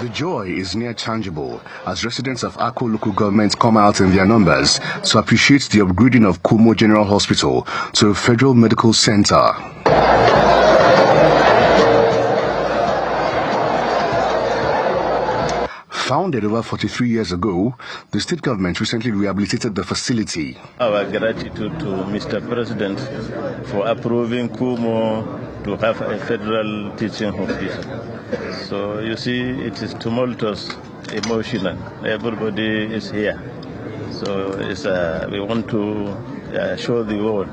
The joy is near tangible as residents of Akko local government come out in their numbers to appreciate the upgrading of Kano General Hospital to a federal medical center. Founded over 43 years ago, the state government recently rehabilitated the facility. Our gratitude to Mr. President for approving Kumo to have a federal teaching hospital. So you see, it is tumultuous, emotional. Everybody is here. So we want to show the world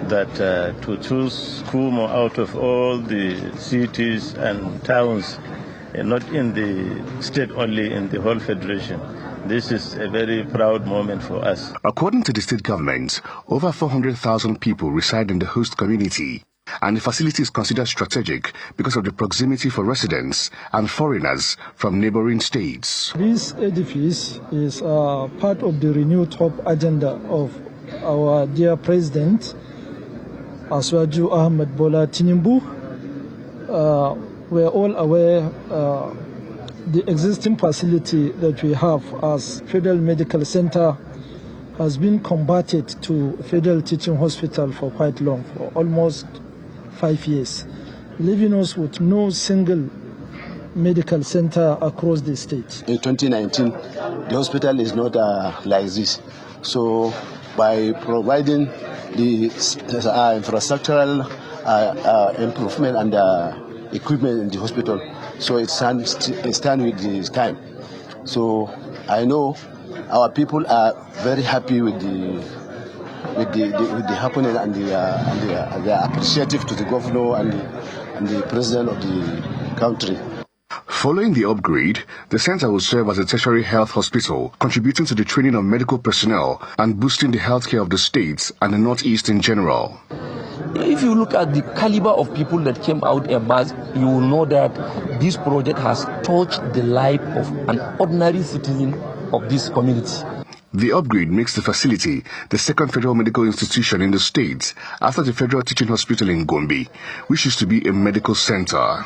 that to choose Kumo out of all the cities and towns, not in the state only, in the whole federation. This is a very proud moment for us. According to the state government, over 400,000 people reside in the host community, and the facility is considered strategic because of the proximity for residents and foreigners from neighboring states. This edifice is part of the renewed hope agenda of our dear President, Aswaju Ahmed Bola Tinubu. We're all aware the existing facility that we have as Federal Medical Center has been converted to Federal Teaching Hospital for quite long, for almost 5 years, leaving us with no single medical center across the state. In 2019, the hospital is not like this. So by providing the infrastructural improvement and equipment in the hospital, so it stands with the time. So I know our people are very happy with the happening, and they are appreciative to the governor and the president of the country. Following the upgrade, the center will serve as a tertiary health hospital, contributing to the training of medical personnel and boosting the healthcare of the states and the Northeast in general. If you look at the caliber of people that came out in mass, you will know that this project has touched the life of an ordinary citizen of this community. The upgrade makes the facility the second federal medical institution in the state after the Federal Teaching Hospital in Gombe, which used to be a medical center.